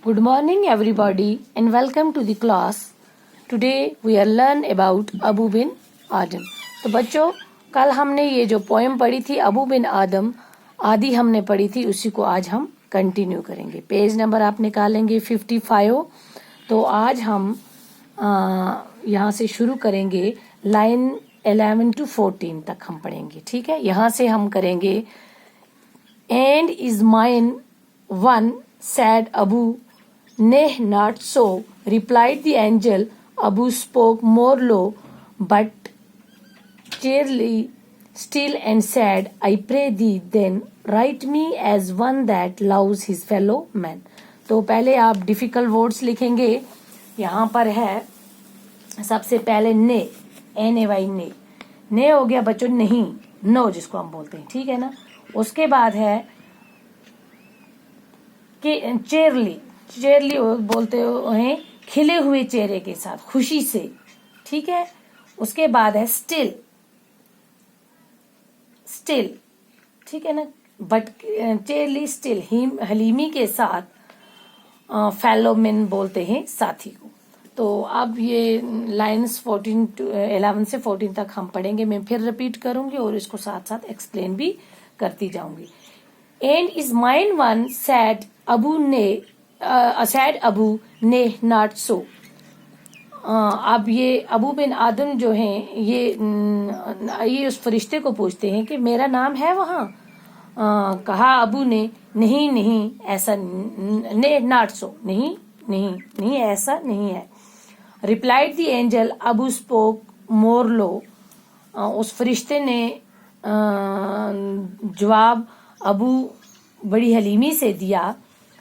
Good morning everybody and welcome to the class. Today we are learn about Abu bin Adam. तो बच्चों कल हमने ये जो पोएम पढ़ी थी अबू बिन आदम आदि हमने पढ़ी थी, उसी को आज हम कंटिन्यू करेंगे. पेज नंबर आप निकालेंगे 55. तो आज हम यहाँ से शुरू करेंगे, लाइन 11 to 14 तक हम पढ़ेंगे. ठीक है, यहाँ से हम करेंगे. And is mine one said Abu, nay, not so, replied the angel. Abu spoke more low, but cheerily still, and said, I pray thee, then write me as one that loves his fellow man. तो पहले आप difficult words लिखेंगे. यहाँ पर है सबसे पहले ने, NAY, ने हो गया बच्चों नहीं, नो जिसको हम बोलते हैं. ठीक है ना. उसके बाद है कि चेयरली बोलते हैं खिले हुए चेहरे के साथ, खुशी से. ठीक है. उसके बाद है स्टिल, ठीक है ना. बट चेयरली स्टिल, हलीमी के साथ. फेलो मैन बोलते हैं साथी को. तो अब ये लाइन्स 11 से 14 तक हम पढ़ेंगे. मैं फिर रिपीट करूंगी और इसको साथ साथ एक्सप्लेन भी करती जाऊंगी. And is mine one sad Abu ने नॉट सो. अब ये अबू बिन आदम जो हैं ये उस फरिश्ते को पूछते हैं कि मेरा नाम है वहाँ. कहा अबू ने नहीं ऐसा, ने नॉट सो, नहीं ऐसा नहीं है. Replied the angel, Abu spoke more low. उस फरिश्ते ने जवाब अबू बड़ी हलीमी से दिया.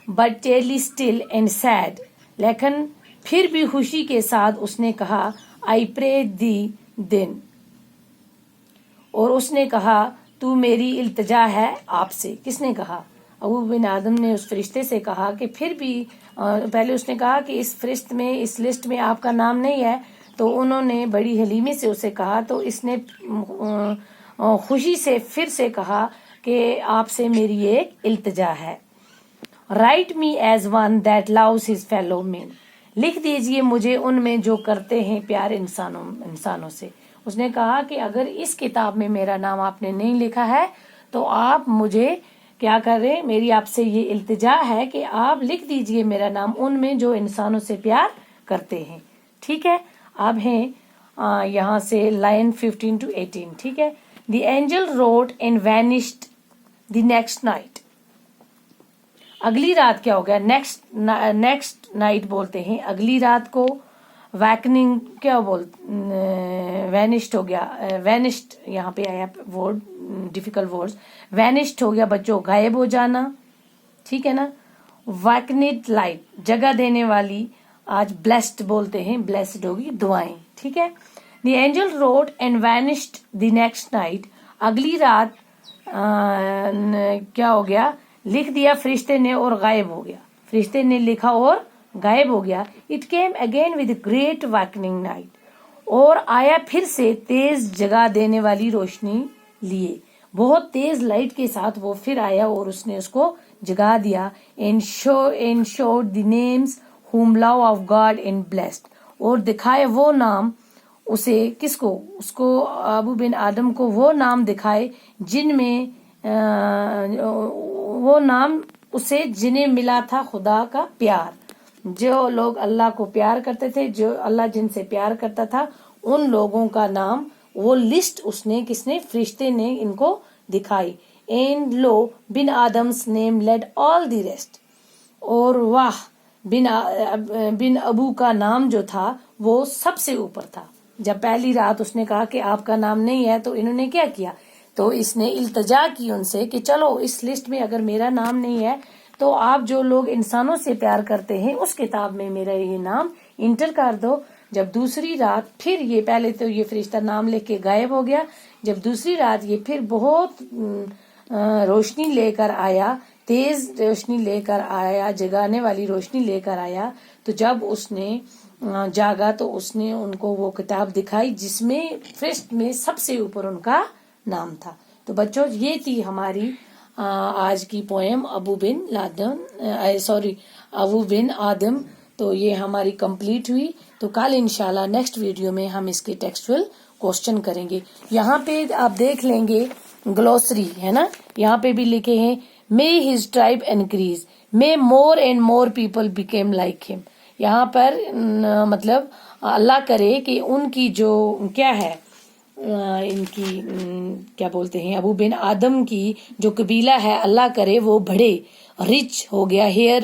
But cheerly still and said, लेकिन फिर भी खुशी के साथ उसने कहा आई प्रे दी दिन. और उसने कहा तू मेरी इल्तिजा है आपसे. किसने कहा? अबू बिन आदम ने उस फरिश्ते से कहा कि फिर भी पहले उसने कहा कि इस फरिश्त में, इस लिस्ट में आपका नाम नहीं है. तो उन्होंने बड़ी हलीमी से उसे कहा. तो इसने खुशी से फिर से कहा कि आपसे मेरी एक इल्तिजा है. Write me as one that loves his fellow man, लिख दीजिए मुझे उनमें जो करते हैं प्यार इंसानों से. उसने कहा कि अगर इस किताब में मेरा नाम आपने नहीं लिखा है तो आप मुझे क्या करें, मेरी आपसे ये इल्तिजा है कि आप लिख दीजिए मेरा नाम उनमें जो इंसानों से प्यार करते हैं. ठीक है. अब हैं यहाँ से लाइन 15 to 18. ठीक है. The angel wrote and vanished the next night. अगली रात क्या हो गया? नेक्स्ट नाइट बोलते हैं अगली रात को. वैकनिंग क्या वैनिश्ड हो गया. वैनिश्ड यहाँ पे आया वर्ड, डिफिकल्ट वर्ड्स. वैनिश्ड हो गया बच्चों, गायब हो जाना. ठीक है ना. वैकनिड लाइट, जगह देने वाली. आज ब्लेस्ड बोलते हैं, ब्लेस्ड होगी दुआएं. ठीक है. The angel road and vanished the next night. अगली रात क्या हो गया? लिख दिया फरिश्ते ने और गायब हो गया. फरिश्ते ने लिखा और गायब हो गया. It came again with great wakening night, और आया फिर से तेज जगा देने वाली रोशनी लिए. बहुत तेज लाइट के साथ वो फिर आया और उसने उसको जगा दिया. And showed the names whom love of God and blessed, और दिखाए वो नाम उसे, किसको? उसको अबू बिन आदम को वो नाम दिखाए जिनमें वो नाम उसे जिन्हें मिला था खुदा का प्यार. जो लोग अल्लाह को प्यार करते थे, जो अल्लाह जिनसे प्यार करता था, उन लोगों का नाम, वो लिस्ट उसने, किसने? फरिश्ते ने इनको दिखाई. And lo Ben Adhem's name led all the rest, और वाह बिन अबू का नाम जो था वो सबसे ऊपर था. जब पहली रात उसने कहा कि आपका नाम नहीं है, तो इन्होंने क्या किया? तो इसने इल्तिजा की उनसे कि चलो इस लिस्ट में अगर मेरा नाम नहीं है तो आप जो लोग इंसानों से प्यार करते हैं उस किताब में मेरा ये नाम इंटर कर दो. जब दूसरी रात फिर ये, पहले तो ये फरिश्ता नाम लेके गायब हो गया. जब दूसरी रात ये फिर बहुत रोशनी लेकर आया, तेज रोशनी लेकर आया, जगाने वाली रोशनी लेकर आया. तो जब उसने जागा तो उसने उनको वो किताब दिखाई जिसमें फरिश्त में सबसे ऊपर उनका नाम था. तो बच्चों ये थी हमारी आज की पोएम अबू बिन ابو بن آدم. تو یہ ہماری کمپلیٹ ہوئی. تو کل انشاءاللہ نیکسٹ ویڈیو میں ہم اس کے ٹیکسچوئل کوسچن کریں گے. یہاں پہ آپ دیکھ لیں گے گلوسری ہے نا, یہاں پہ بھی لکھے ہیں may his tribe increase, may more and more people became like him. یہاں پر مطلب اللہ کرے کہ ان کی جو کیا ہے ان کی کیا بولتے ہیں ابو بن آدم کی جو قبیلہ ہے اللہ کرے وہ بڑھے, رچ ہو گیا. ہیئر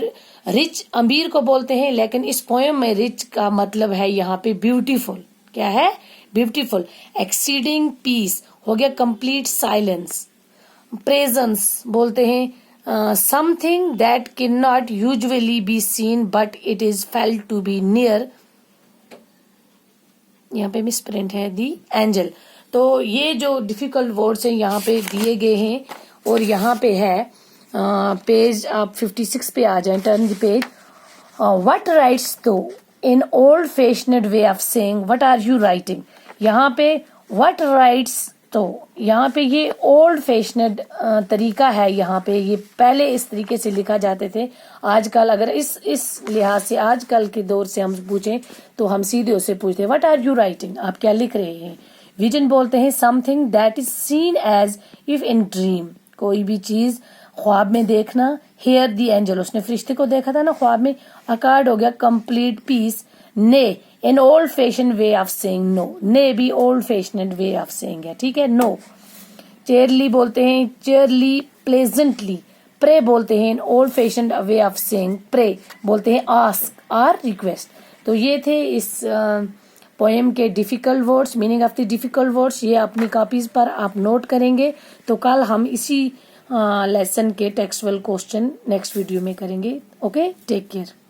رچ امیر کو بولتے ہیں, لیکن اس پوئم میں رچ کا مطلب ہے یہاں پہ بیوٹیفل. کیا ہے؟ بیوٹیفل. ایکسیڈنگ پیس ہو گیا کمپلیٹ سائلنس. پریزنس بولتے ہیں something that can not usually be seen but it is felt to be near. یہاں پہ مس پرنٹ ہے دی اینجل. تو یہ جو ڈیفیکلٹ ورڈز ہیں یہاں پہ دیے گئے ہیں, اور یہاں پہ ہے پیج آپ 56 پہ آ جائیں, turn the page. What writes thou in old fashioned way of saying what are you writing. یہاں پہ وٹ رائٹس تو یہاں پہ یہ اولڈ فیشنڈ طریقہ ہے. یہاں پہ یہ پہلے اس طریقے سے لکھا جاتے تھے. آج کل اگر اس لحاظ سے آج کل کے دور سے ہم پوچھیں تو ہم سیدھے اسے پوچھتے ہیں وٹ آر یو رائٹنگ, آپ کیا لکھ رہے ہیں. ویژن بولتے ہیں something that is seen as if in dream, کوئی بھی چیز خواب میں دیکھنا. ہیئر دی اینجل, اس نے فرشتے کو دیکھا تھا نا خواب میں. اکارڈ ہو گیا complete piece. Nay in old fashion way of saying no, nay بھی old fashioned way of saying ہے, ٹھیک ہے, نو. چیئرلی بولتے ہیں چیئرلی پلیزنٹلی. پرے بولتے ہیں in old fashioned way of saying, pray بولتے ہیں آسک آر ریکویسٹ. تو یہ تھے اس پوئم کے difficult words, meaning of the difficult words. یہ اپنی کاپیز پر آپ نوٹ کریں گے. تو کل ہم اسی لیسن کے ٹیکسچوئل کوسچن نیکسٹ ویڈیو میں کریں گے. Okay, take care.